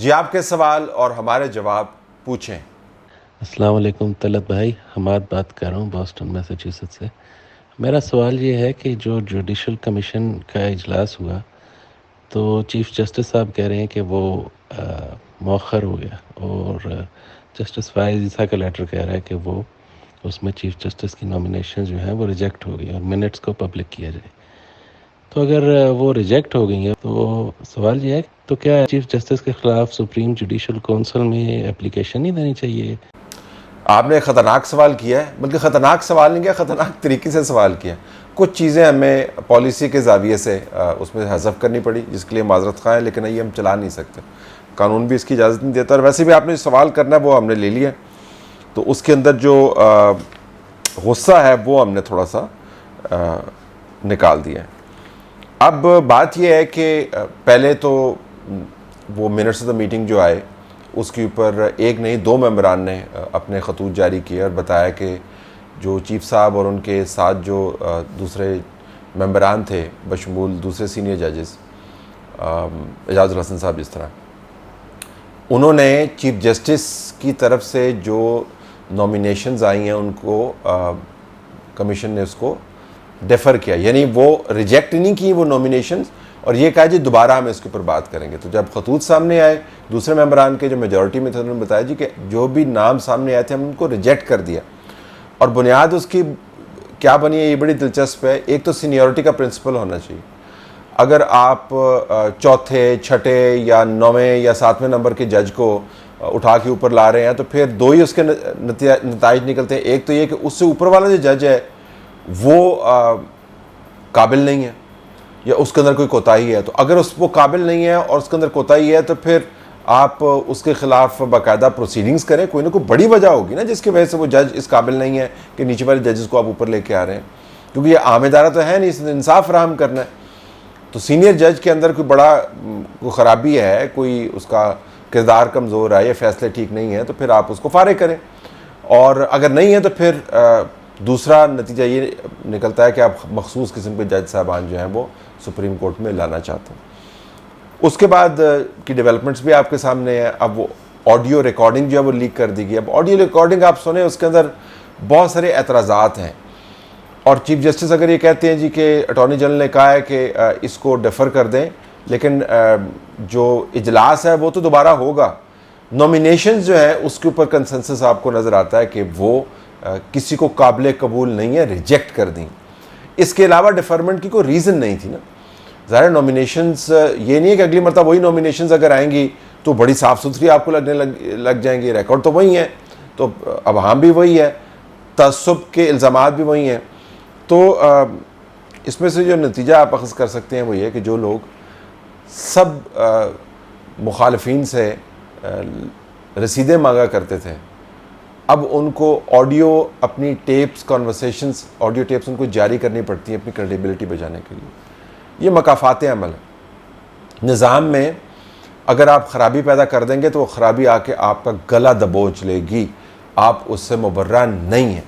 جی آپ کے سوال اور ہمارے جواب پوچھیں۔ السلام علیکم طلعت بھائی، حماد بات کر رہا ہوں بوسٹن میساچیوسٹ سے۔ میرا سوال یہ ہے کہ جو جوڈیشل کمیشن کا اجلاس ہوا تو چیف جسٹس صاحب کہہ رہے ہیں کہ وہ مؤخر ہو گیا، اور جسٹس فائز عیسیٰ کا لیٹر کہہ رہا ہے کہ وہ اس میں چیف جسٹس کی نامینیشن جو ہیں وہ ریجیکٹ ہو گئی اور منٹس کو پبلک کیا جائے۔ تو اگر وہ ریجیکٹ ہو گئی ہیں تو سوال یہ ہے تو کیا چیف جسٹس کے خلاف سپریم جوڈیشل کونسل میں اپلیکیشن نہیں دینی چاہیے؟ آپ نے خطرناک سوال کیا ہے، بلکہ خطرناک سوال نہیں کیا، خطرناک طریقے سے سوال کیا۔ کچھ چیزیں ہمیں پالیسی کے زاویے سے اس میں حذف کرنی پڑی، جس کے لیے معذرت خواہ ہیں، لیکن یہ ہم چلا نہیں سکتے، قانون بھی اس کی اجازت نہیں دیتا، اور ویسے بھی آپ نے جو سوال کرنا ہے وہ ہم نے لے لیا، تو اس کے اندر جو غصہ ہے وہ ہم نے تھوڑا سا نکال دیا ہے۔ اب بات یہ ہے کہ پہلے تو وہ منٹس آف دا میٹنگ جو آئے اس کے اوپر ایک نہیں 2 ممبران نے اپنے خطوط جاری کیے اور بتایا کہ جو چیف صاحب اور ان کے ساتھ جو دوسرے ممبران تھے بشمول دوسرے سینئر ججز، اعجاز الحسن صاحب جس طرح، انہوں نے چیف جسٹس کی طرف سے جو نامینیشنز آئی ہیں ان کو کمیشن نے اس کو ڈیفر کیا، یعنی وہ ریجیکٹ نہیں کی وہ نامینیشنز، اور یہ کہا جی دوبارہ ہم اس کے اوپر بات کریں گے۔ تو جب خطوط سامنے آئے دوسرے ممبران کے جو میجورٹی میں تھے، انہوں نے بتایا جی کہ جو بھی نام سامنے آئے تھے ہم ان کو ریجیکٹ کر دیا، اور بنیاد اس کی کیا بنی ہے یہ بڑی دلچسپ ہے۔ ایک تو سینیورٹی کا پرنسپل ہونا چاہیے، اگر آپ چوتھے، چھٹے یا 9ویں یا 7ویں نمبر کے جج کو اٹھا کے اوپر لا رہے ہیں تو پھر 2 ہی اس کے نتائج نکلتے ہیں۔ ایک تو یہ کہ اس سے اوپر والا جو جج ہے وہ قابل نہیں ہے یا اس کے اندر کوئی کوتاہی ہے، تو اگر وہ قابل نہیں ہے اور اس کے اندر کوتاہی ہے تو پھر آپ اس کے خلاف باقاعدہ پروسیڈنگز کریں، کوئی نہ کوئی بڑی وجہ ہوگی نا جس کی وجہ سے وہ جج اس قابل نہیں ہے کہ نیچے والے ججز کو آپ اوپر لے کے آ رہے ہیں، کیونکہ یہ عام ادارہ تو ہے نہیں، اس نے انصاف فراہم کرنا ہے۔ تو سینئر جج کے اندر کوئی بڑا کوئی خرابی ہے، کوئی اس کا کردار کمزور ہے یا فیصلے ٹھیک نہیں ہیں، تو پھر آپ اس کو فارغ کریں، اور اگر نہیں ہے تو پھر دوسرا نتیجہ یہ نکلتا ہے کہ آپ مخصوص قسم کے جج صاحبان جو ہیں وہ سپریم کورٹ میں لانا چاہتے ہیں۔ اس کے بعد کی ڈیولپمنٹس بھی آپ کے سامنے ہیں۔ اب وہ آڈیو ریکارڈنگ جو ہے وہ لیک کر دی گئی۔ اب آڈیو ریکارڈنگ آپ سنیں، اس کے اندر بہت سارے اعتراضات ہیں، اور چیف جسٹس اگر یہ کہتے ہیں جی کہ اٹارنی جنرل نے کہا ہے کہ اس کو ڈیفر کر دیں، لیکن جو اجلاس ہے وہ تو دوبارہ ہوگا، نامینیشنز جو ہیں اس کے اوپر کنسنسس آپ کو نظر آتا ہے کہ وہ کسی کو قابل قبول نہیں ہے، ریجیکٹ کر دیں۔ اس کے علاوہ ڈیفرمنٹ کی کوئی ریزن نہیں تھی نا۔ ظاہر نامینیشنز یہ نہیں ہے کہ اگلی مرتبہ وہی نامینیشنز اگر آئیں گی تو بڑی صاف ستھری آپ کو لگنے لگ جائیں گی، ریکارڈ تو وہی ہیں، تو ابہام بھی وہی ہے، تعصب کے الزامات بھی وہی ہیں۔ تو اس میں سے جو نتیجہ آپ اخذ کر سکتے ہیں وہ یہ کہ جو لوگ سب مخالفین سے رسیدیں مانگا کرتے تھے، اب ان کو آڈیو اپنی ٹیپس، کانورسیشنز، آڈیو ٹیپس ان کو جاری کرنی پڑتی ہیں اپنی کریڈیبلٹی بچانے کے لیے۔ یہ مکافات عمل ہے۔ نظام میں اگر آپ خرابی پیدا کر دیں گے تو وہ خرابی آ کے آپ کا گلا دبوچ لے گی، آپ اس سے مبرہ نہیں ہیں۔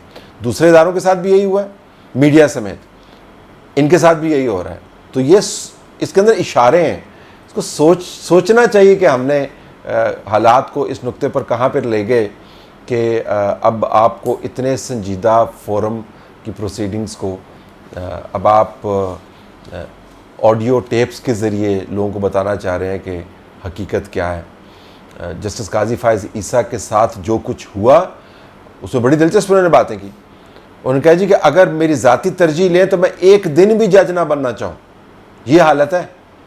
دوسرے اداروں کے ساتھ بھی یہی ہوا ہے، میڈیا سمیت ان کے ساتھ بھی یہی ہو رہا ہے۔ تو یہ اس کے اندر اشارے ہیں، اس کو سوچنا چاہیے کہ ہم نے حالات کو اس نقطے پر کہاں پر لے گئے کہ اب آپ کو اتنے سنجیدہ فورم کی پروسیڈنگز کو اب آپ آڈیو ٹیپس کے ذریعے لوگوں کو بتانا چاہ رہے ہیں کہ حقیقت کیا ہے۔ جسٹس قاضی فائز عیسیٰ کے ساتھ جو کچھ ہوا اس میں بڑی دلچسپ انہوں نے باتیں کی۔ انہوں نے کہا جی کہ اگر میری ذاتی ترجیح لیں تو میں ایک دن بھی جج نہ بننا چاہوں، یہ حالت ہے،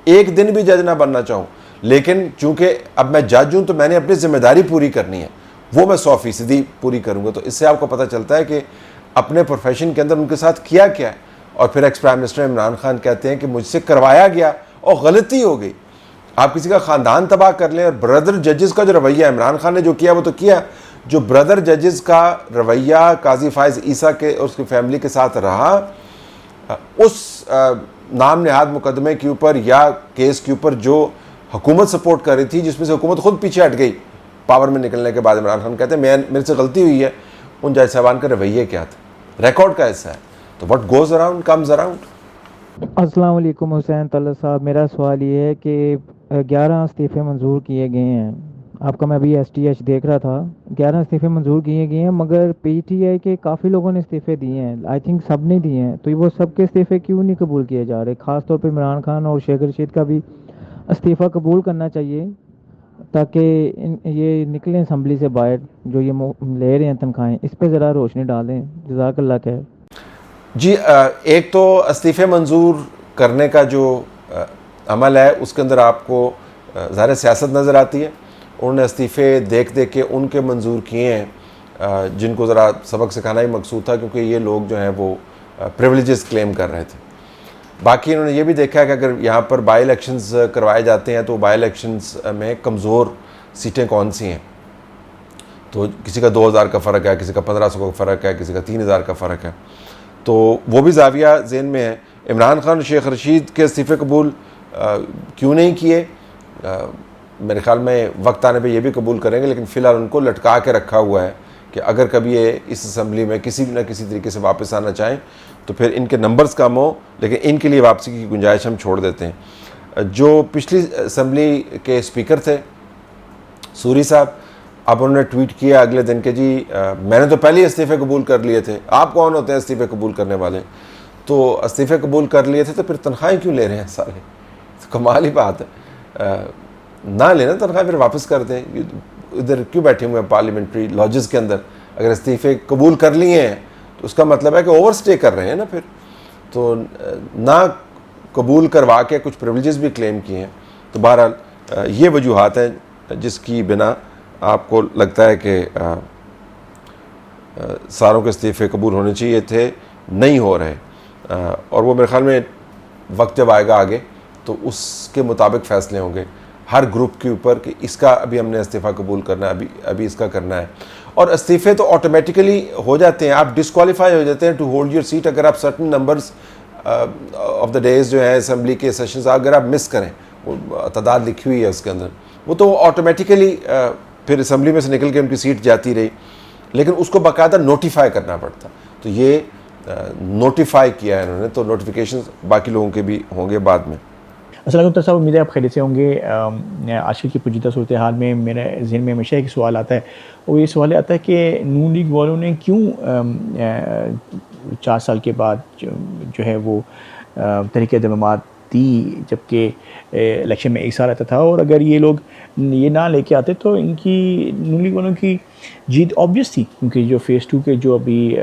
ایک دن بھی جج نہ بننا چاہوں، لیکن چونکہ اب میں جج ہوں تو میں نے اپنی ذمہ داری پوری کرنی ہے، وہ میں 100% پوری کروں گا۔ تو اس سے آپ کو پتہ چلتا ہے کہ اپنے پروفیشن کے اندر ان کے ساتھ کیا کیا ہے۔ اور پھر ex prime minister Imran Khan کہتے ہیں کہ مجھ سے کروایا گیا اور غلطی ہو گئی۔ آپ کسی کا خاندان تباہ کر لیں، اور بردر ججز کا جو رویہ عمران خان نے جو کیا وہ تو کیا، جو بردر ججز کا رویہ قاضی فائز عیسیٰ کے اور اس کی فیملی کے ساتھ رہا، اس نام نہاد مقدمے کے اوپر یا کیس کے اوپر جو حکومت سپورٹ کر رہی تھی، جس میں سے حکومت خود پیچھے ہٹ گئی پاور میں نکلنے کے بعد، عمران خان کہتے ہیں میرے سے غلطی ہوئی ہے، ان جج صاحبان کا رویہ کیا تھا، ریکارڈ کا حصہ ہے۔ تو what goes around comes around۔ السلام علیکم حسین طلعت صاحب، میرا سوال یہ ہے کہ 11 استعفے منظور کیے گئے ہیں. آپ کا میں ابھی STH دیکھ رہا تھا, 11 استعفے منظور کیے گئے ہیں, مگر PTI کے کافی لوگوں نے استعفے دیے ہیں. آئی تھنک سب نے دیے ہیں, تو وہ سب کے استعفے کیوں نہیں قبول کیے جا رہے؟ خاص طور پہ عمران خان اور شیخ رشید کا بھی استعفیٰ قبول کرنا چاہیے, تاکہ یہ نکلیں اسمبلی سے باہر, جو یہ لے رہے ہیں تنخواہیں, اس پہ ذرا روشنی ڈالیں. جزاک اللہ خیر. جی ایک تو استعفے منظور کرنے کا جو عمل ہے اس کے اندر آپ کو ظاہر سیاست نظر آتی ہے. انہوں نے استعفے دیکھ کے ان کے منظور کیے ہیں جن کو ذرا سبق سکھانا ہی مقصود تھا, کیونکہ یہ لوگ جو ہیں وہ پریولیجز کلیم کر رہے تھے. باقی انہوں نے یہ بھی دیکھا ہے کہ اگر یہاں پر بائی الیکشنز کروائے جاتے ہیں تو بائی الیکشنز میں کمزور سیٹیں کون سی ہیں. تو کسی کا 2000 کا فرق ہے, کسی کا 1500 کا فرق ہے, کسی کا 3000 کا فرق ہے. تو وہ بھی زاویہ ذہن میں ہے. عمران خان اور شیخ رشید کے استعفے قبول کیوں نہیں کیے؟ میرے خیال میں وقت آنے پہ یہ بھی قبول کریں گے, لیکن فی الحال ان کو لٹکا کے رکھا ہوا ہے کہ اگر کبھی یہ اس اسمبلی میں کسی نہ کسی طریقے سے واپس آنا چاہیں تو پھر ان کے نمبرز کم ہوں, لیکن ان کے لیے واپسی کی گنجائش ہم چھوڑ دیتے ہیں. جو پچھلی اسمبلی کے اسپیکر تھے سوری صاحب, اب انہوں نے ٹویٹ کیا اگلے دن کہ جی میں نے تو پہلے ہی استعفے قبول کر لیے تھے, آپ کون ہوتے ہیں استعفے قبول کرنے والے؟ تو استعفے قبول کر لیے تھے تو پھر تنخواہیں کیوں لے رہے ہیں سارے؟ تو کمال ہی بات ہے. نہ لینا تنخواہ, پھر واپس کر دیں. ادھر کیوں بیٹھے ہوئے ہیں پارلیمنٹری لاجز کے اندر؟ اگر استعفے قبول کر لیے ہیں تو اس کا مطلب ہے کہ اوور سٹے کر رہے ہیں نا پھر. تو نہ قبول کروا کے کچھ پریولیجز بھی کلیم کیے ہیں. تو بہرحال یہ وجوہات ہیں جس کی بنا آپ کو لگتا ہے کہ ساروں کے استعفے قبول ہونے چاہیے تھے, نہیں ہو رہے. اور وہ میرے خیال میں وقت جب آئے گا آگے تو اس کے مطابق فیصلے ہوں گے ہر گروپ کے اوپر کہ اس کا ابھی ہم نے استعفیٰ قبول کرنا ہے, ابھی اس کا کرنا ہے. اور استعفے تو آٹومیٹیکلی ہو جاتے ہیں, آپ ڈسکوالیفائی ہو جاتے ہیں ٹو ہولڈ یور سیٹ اگر آپ certain numbers of the days جو ہیں اسمبلی کے سیشنز اگر آپ مس کریں, وہ تعداد لکھی ہوئی ہے اس کے اندر, وہ تو آٹومیٹیکلی پھر اسمبلی میں سے نکل کے ان کی سیٹ جاتی رہی, لیکن اس کو باقاعدہ نوٹیفائی کرنا پڑتا. تو یہ نوٹیفائی کیا ہے انہوں نے, تو نوٹیفیکیشنز باقی لوگوں کے بھی ہوں گے بعد میں. السلام علیکم صاحب, امید ہے آپ خیریت سے ہوں گے. آج کل کی پیچیدہ صورتحال میں میرے ذہن میں ہمیشہ ایک سوال آتا ہے, اور یہ سوال آتا ہے کہ نون لیگ والوں نے کیوں 4 سال کے بعد جو ہے وہ تحریک انضمامات دی, جبکہ الیکشن میں 1 سال رہتا تھا. اور اگر یہ لوگ یہ نہ لے کے آتے تو ان کی نون لیگ والوں کی جیت آبویس تھی, کیونکہ جو فیز 2 کے جو ابھی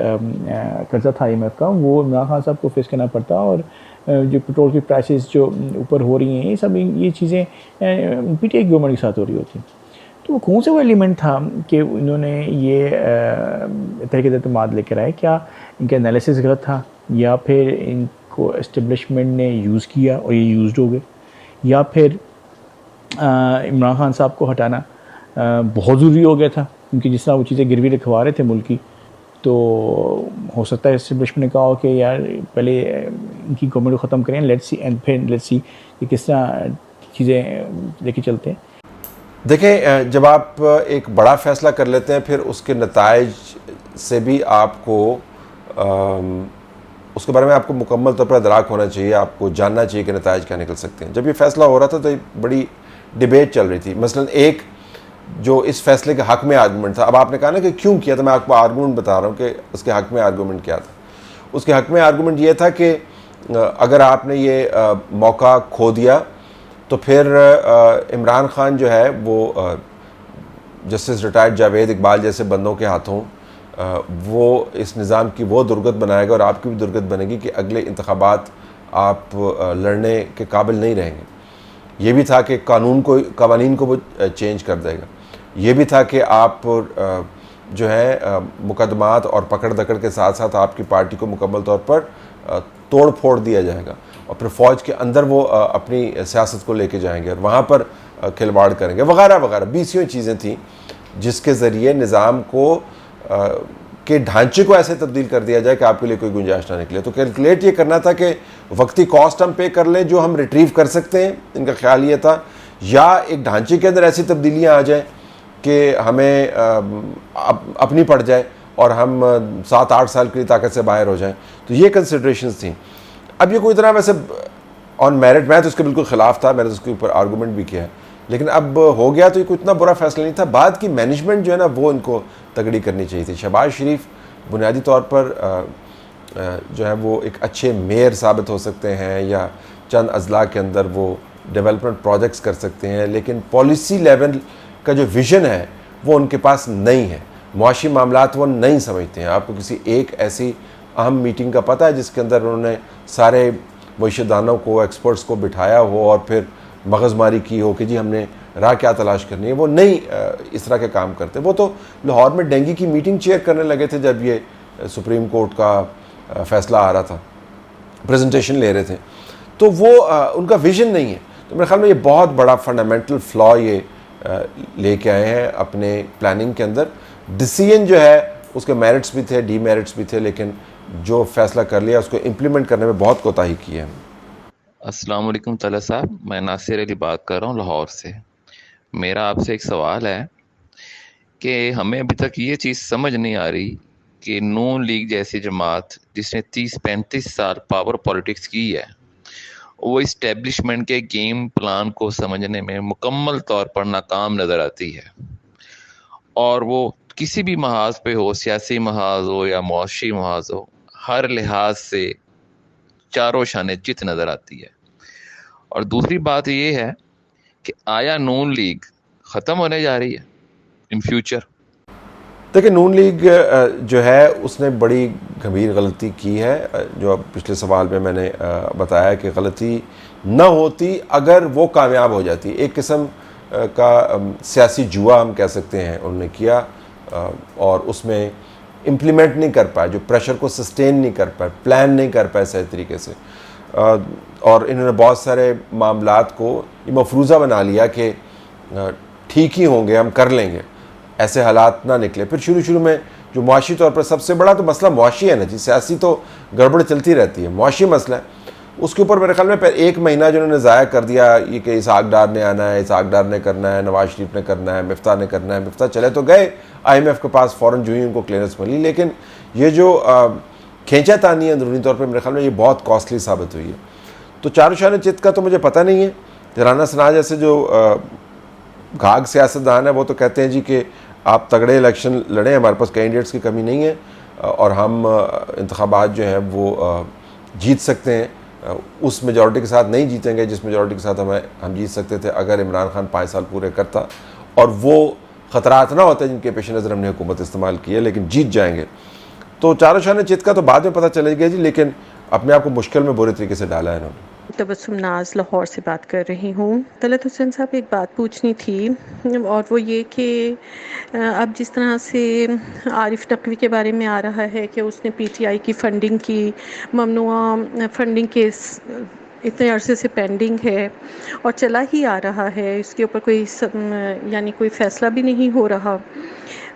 قرضہ تھا IMF کا, وہ عمران خان صاحب کو فیس کرنا پڑتا, اور جو پیٹرول کی پرائسز جو اوپر ہو رہی ہیں, یہ سب یہ چیزیں PTI گورنمنٹ کے ساتھ ہو رہی ہوتی ہیں. تو وہ کون سا وہ ایلیمنٹ تھا کہ انہوں نے یہ تحریک انضمامات لے کر آئے؟ کیا ان کا انالیسس غلط تھا, یا پھر ان کو اسٹیبلشمنٹ نے یوز کیا اور یہ یوزڈ ہو گئے, یا پھر عمران خان صاحب کو ہٹانا بہت ضروری ہو گیا تھا, کیونکہ جس طرح وہ چیزیں گروی رکھوا رہے تھے ملک کی, تو ہو سکتا ہے اسٹیبلشمنٹ نے کہا ہو کہ یار پہلے ان کی گورنمنٹ کو ختم کریں, لیٹس سی, اینڈ پھر لیٹس سی کہ کس طرح چیزیں لے کے چلتے ہیں. دیکھیں, جب آپ ایک بڑا فیصلہ کر لیتے ہیں پھر اس کے نتائج سے بھی آپ کو اس کے بارے میں آپ کو مکمل طور پر ادراک ہونا چاہیے, آپ کو جاننا چاہیے کہ نتائج کیا نکل سکتے ہیں. جب یہ فیصلہ ہو رہا تھا تو ایک بڑی ڈیبیٹ چل رہی تھی. مثلا ایک جو اس فیصلے کے حق میں آرگومنٹ تھا, اب آپ نے کہا نا کہ کیوں کیا, تو میں آپ کو آرگومنٹ بتا رہا ہوں کہ اس کے حق میں آرگومنٹ کیا تھا. اس کے حق میں آرگومنٹ یہ تھا کہ اگر آپ نے یہ موقع کھو دیا تو پھر عمران خان جو ہے وہ جسٹس ریٹائرڈ جاوید اقبال جیسے بندوں کے ہاتھوں وہ اس نظام کی وہ درگت بنائے گا, اور آپ کی بھی درگت بنے گی کہ اگلے انتخابات آپ لڑنے کے قابل نہیں رہیں گے. یہ بھی تھا کہ قوانین کو وہ چینج کر دے گا. یہ بھی تھا کہ آپ جو ہے مقدمات اور پکڑ دکڑ کے ساتھ ساتھ آپ کی پارٹی کو مکمل طور پر توڑ پھوڑ دیا جائے گا, اور پھر فوج کے اندر وہ اپنی سیاست کو لے کے جائیں گے اور وہاں پر کھلواڑ کریں گے وغیرہ وغیرہ. 20 چیزیں تھیں جس کے ذریعے نظام کو کے ڈھانچے کو ایسے تبدیل کر دیا جائے کہ آپ کے لیے کوئی گنجائش نہ نکلے. تو کیلکولیٹ یہ کرنا تھا کہ وقتی کاسٹ ہم پے کر لیں جو ہم ریٹریو کر سکتے ہیں, ان کا خیال یہ تھا, یا ایک ڈھانچے کے اندر ایسی تبدیلیاں آ جائیں کہ ہمیں اپنی پڑ جائے اور ہم 7-8 سال کے لیے طاقت سے باہر ہو جائیں. تو یہ کنسیڈریشنز تھیں. اب یہ کوئی اتنا ویسے آن میرٹ. میں تو اس کے بالکل خلاف تھا, میں نے اس کے اوپر آرگومنٹ بھی کیا ہے, لیکن اب ہو گیا تو یہ کوئی اتنا برا فیصلہ نہیں تھا. بعد کی مینجمنٹ جو ہے نا وہ ان کو تگڑی کرنی چاہیے تھی. شہباز شریف بنیادی طور پر جو ہے وہ ایک اچھے میئر ثابت ہو سکتے ہیں یا چند اضلاع کے اندر وہ ڈیولپمنٹ پروجیکٹس کر سکتے ہیں, لیکن پالیسی لیول کا جو ویژن ہے وہ ان کے پاس نہیں ہے. معاشی معاملات وہ نہیں سمجھتے ہیں. آپ کو کسی ایک ایسی اہم میٹنگ کا پتہ ہے جس کے اندر انہوں نے سارے معیشت دانوں کو, ایکسپرٹس کو بٹھایا ہو اور پھر مغز ماری کی ہو کہ جی ہم نے راہ کیا تلاش کرنی ہے؟ وہ نہیں اس طرح کے کام کرتے. وہ تو لاہور میں ڈینگی کی میٹنگ چیئر کرنے لگے تھے جب یہ سپریم کورٹ کا فیصلہ آ رہا تھا, پریزنٹیشن لے رہے تھے. تو وہ ان کا ویژن نہیں ہے. تو میرے خیال میں یہ بہت بڑا فنڈامنٹل فلا یہ لے کے آئے ہیں اپنے پلاننگ کے اندر. ڈیسیژن جو ہے اس کے میرٹس بھی تھے, ڈی میرٹس بھی تھے, لیکن جو فیصلہ کر لیا اس کو امپلیمنٹ کرنے میں بہت کوتاہی کی ہے. السلام علیکم طلعت صاحب, میں ناصر علی بات کر رہا ہوں لاہور سے. میرا آپ سے ایک سوال ہے کہ ہمیں ابھی تک یہ چیز سمجھ نہیں آ رہی کہ نون لیگ جیسی جماعت جس نے 30-35 سال پاور پالیٹکس کی ہے, وہ اسٹیبلشمنٹ کے گیم پلان کو سمجھنے میں مکمل طور پر ناکام نظر آتی ہے, اور وہ کسی بھی محاذ پہ ہو, سیاسی محاذ ہو یا معاشی محاذ ہو, ہر لحاظ سے چاروں شانے چت نظر آتی ہے. اور دوسری بات یہ ہے کہ آیا نون لیگ ختم ہونے جا رہی ہے ان فیوچر؟ دیکھیں, نون لیگ جو ہے اس نے بڑی گمبھیر غلطی کی ہے. جو اب پچھلے سوال میں نے بتایا کہ غلطی نہ ہوتی اگر وہ کامیاب ہو جاتی. ایک قسم کا سیاسی جوا ہم کہہ سکتے ہیں انہوں نے کیا, اور اس میں امپلیمنٹ نہیں کر پائے, جو پریشر کو سسٹین نہیں کر پائے, پلان نہیں کر پائے صحیح طریقے سے, اور انہوں نے بہت سارے معاملات کو یہ مفروضہ بنا لیا کہ ٹھیک ہی ہوں گے, ہم کر لیں گے. ایسے حالات نہ نکلے. پھر شروع میں جو معاشی طور پر سب سے بڑا تو مسئلہ معاشی ہے نا جی, سیاسی تو گڑبڑ چلتی رہتی ہے, معاشی مسئلہ ہے. اس کے اوپر میرے خیال میں پھر ایک مہینہ جو انہوں نے ضائع کر دیا, یہ کہ اسحاق ڈار نے آنا ہے, اسحاق ڈار نے کرنا ہے, نواز شریف نے کرنا ہے, مفتاح نے کرنا ہے. مفتاح چلے تو گئے IMF کے پاس فوراً جو ہی ان کو کلیئرنس ملی, لیکن یہ جو کھینچا تانی ہے اندرونی طور پہ میرے خیال میں یہ بہت کاسٹلی ثابت ہوئی ہے. تو چاروں شان چت کا تو مجھے پتہ نہیں ہے. رانا ثنا جیسے جو گھاگ سیاستدان ہے وہ تو کہتے ہیں جی کہ آپ تگڑے الیکشن لڑیں, ہمارے پاس کینڈیڈیٹس کی کمی نہیں ہے اور ہم انتخابات جو ہیں وہ جیت سکتے ہیں. اس میجورٹی کے ساتھ نہیں جیتیں گے جس میجورٹی کے ساتھ ہم جیت سکتے تھے اگر عمران خان 5 سال پورے کرتا اور وہ خطرات نہ ہوتے جن کے پیش نظر ہم نے حکومت استعمال کی ہے, لیکن جیت جائیں گے. تو چاروں شان چت کا تو بعد میں پتہ چلے گا جی, لیکن اپنے آپ کو مشکل میں برے طریقے سے ڈالا ہے انہوں نے. تبسم ناز لاہور سے بات کر رہی ہوں. طلعت حسین صاحب ایک بات پوچھنی تھی, اور وہ یہ کہ اب جس طرح سے عارف نقوی کے بارے میں آ رہا ہے کہ اس نے PTI کی فنڈنگ کی, ممنوعہ فنڈنگ کیس اتنے عرصے سے پینڈنگ ہے اور چلا ہی آ رہا ہے, اس کے اوپر کوئی فیصلہ بھی نہیں ہو رہا.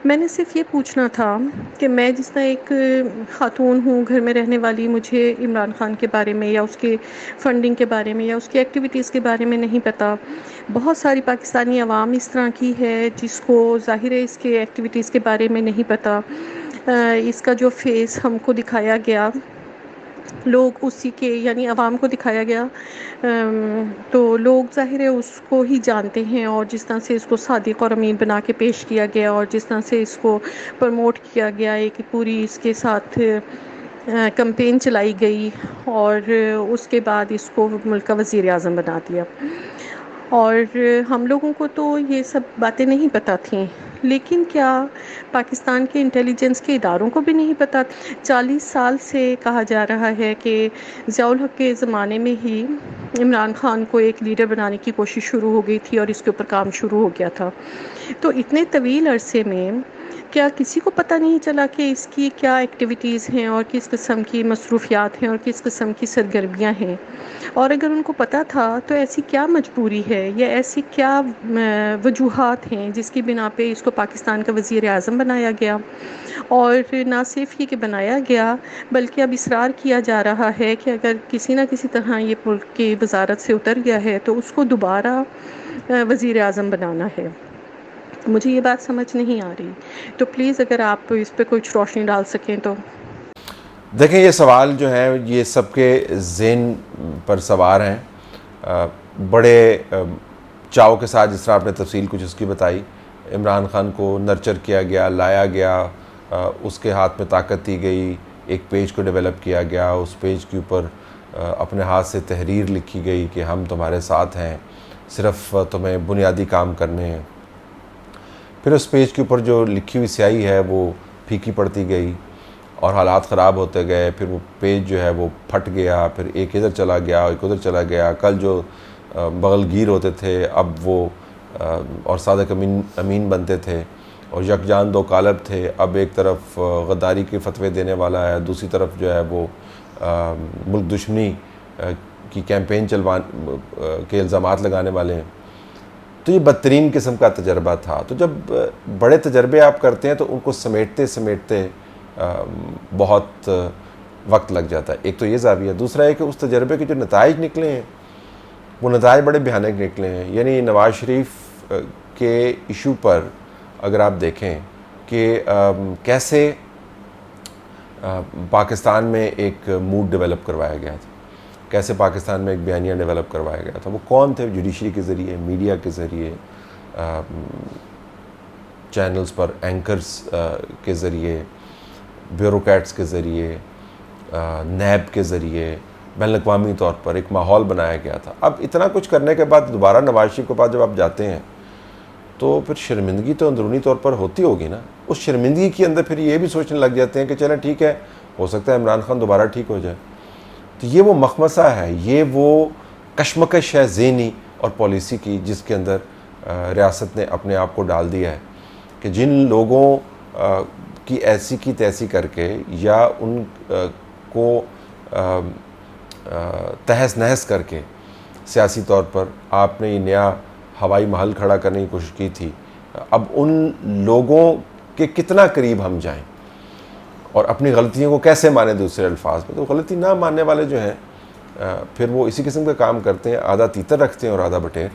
میں نے صرف یہ پوچھنا تھا کہ میں جس طرح ایک خاتون ہوں, گھر میں رہنے والی, مجھے عمران خان کے بارے میں یا اس کے فنڈنگ کے بارے میں یا اس کی ایکٹیویٹیز کے بارے میں نہیں پتہ. بہت ساری پاکستانی عوام اس طرح کی ہے جس کو ظاہر ہے اس کے ایکٹیویٹیز کے بارے میں نہیں پتہ. اس کا جو فیس ہم کو دکھایا گیا, لوگ اسی کے یعنی عوام کو دکھایا گیا, تو لوگ ظاہر ہے اس کو ہی جانتے ہیں, اور جس طرح سے اس کو صادق اور امین بنا کے پیش کیا گیا اور جس طرح سے اس کو پروموٹ کیا گیا, ایک پوری اس کے ساتھ کمپین چلائی گئی اور اس کے بعد اس کو ملک کا وزیر اعظم بنا دیا. اور ہم لوگوں کو تو یہ سب باتیں نہیں پتہ تھیں, لیکن کیا پاکستان کے انٹیلیجنس کے اداروں کو بھی نہیں پتہ؟ 40 سال سے کہا جا رہا ہے کہ ضیاء الحق کے زمانے میں ہی عمران خان کو ایک لیڈر بنانے کی کوشش شروع ہو گئی تھی اور اس کے اوپر کام شروع ہو گیا تھا. تو اتنے طویل عرصے میں کیا کسی کو پتہ نہیں چلا کہ اس کی کیا ایکٹیویٹیز ہیں اور کس قسم کی مصروفیات ہیں اور کس قسم کی سرگرمیاں ہیں؟ اور اگر ان کو پتہ تھا تو ایسی کیا مجبوری ہے یا ایسی کیا وجوہات ہیں جس کی بنا پہ اس کو پاکستان کا وزیر اعظم بنایا گیا؟ اور نہ صرف یہ کہ بنایا گیا بلکہ اب اصرار کیا جا رہا ہے کہ اگر کسی نہ کسی طرح یہ ملک کی وزارت سے اتر گیا ہے تو اس کو دوبارہ وزیر اعظم بنانا ہے. مجھے یہ بات سمجھ نہیں آ رہی, تو پلیز اگر آپ اس پہ کچھ روشنی ڈال سکیں تو. دیکھیں یہ سوال جو ہیں یہ سب کے ذہن پر سوار ہیں، بڑے چاؤ کے ساتھ، جس طرح آپ نے تفصیل کچھ اس کی بتائی، عمران خان کو نرچر کیا گیا، لایا گیا، اس کے ہاتھ میں طاقت دی گئی، ایک پیج کو ڈیولپ کیا گیا، اس پیج کے اوپر اپنے ہاتھ سے تحریر لکھی گئی کہ ہم تمہارے ساتھ ہیں، صرف تمہیں بنیادی کام کرنے ہیں۔ پھر اس پیج کے اوپر جو لکھی ہوئی سیاہی ہے وہ پھیکی پڑتی گئی اور حالات خراب ہوتے گئے، پھر وہ پیج جو ہے وہ پھٹ گیا، پھر ایک ادھر چلا گیا، ایک ادھر چلا گیا، کل جو بغل گیر ہوتے تھے اب وہ اور صادق امین بنتے تھے، اور یکجان دو قالب تھے، اب ایک طرف غداری کے فتوے دینے والا ہے، دوسری طرف جو ہے وہ ملک دشمنی کی کیمپین کے الزامات لگانے والے ہیں۔ تو یہ بدترین قسم کا تجربہ تھا۔ تو جب بڑے تجربے آپ کرتے ہیں تو ان کو سمیٹتے بہت وقت لگ جاتا ہے۔ ایک تو یہ زاویہ، دوسرا ہے کہ اس تجربے کے جو نتائج نکلے ہیں وہ نتائج بڑے بھیانک نکلے ہیں۔ یعنی نواز شریف کے ایشو پر اگر آپ دیکھیں کہ کیسے پاکستان میں ایک موڈ ڈیولپ کروایا گیا تھا، کیسے پاکستان میں ایک بیانیہ ڈیولپ کروایا گیا تھا، وہ کون تھے؟ جوڈیشری کے ذریعے، میڈیا کے ذریعے، چینلز پر اینکرز کے ذریعے، بیوروکریٹس کے ذریعے، نیب کے ذریعے، بین الاقوامی طور پر ایک ماحول بنایا گیا تھا۔ اب اتنا کچھ کرنے کے بعد دوبارہ نواز شریف کے پاس جب آپ جاتے ہیں تو پھر شرمندگی تو اندرونی طور پر ہوتی ہوگی نا۔ اس شرمندگی کے اندر پھر یہ بھی سوچنے لگ جاتے ہیں کہ چلیں ٹھیک ہے، ہو سکتا ہے عمران خان دوبارہ ٹھیک ہو جائے۔ تو یہ وہ مخمصہ ہے، یہ وہ کشمکش ہے ذہنی اور پالیسی کی، جس کے اندر ریاست نے اپنے آپ کو ڈال دیا ہے کہ جن لوگوں کی ایسی کی تیسی کر کے یا ان کو تہس نہس کر کے سیاسی طور پر آپ نے یہ نیا ہوائی محل کھڑا کرنے کی کوشش کی تھی، اب ان لوگوں کے کتنا قریب ہم جائیں اور اپنی غلطیوں کو کیسے مانیں دوسرے الفاظ میں۔ تو غلطی نہ ماننے والے جو ہیں پھر وہ اسی قسم کا کام کرتے ہیں، آدھا تیتر رکھتے ہیں اور آدھا بٹیر۔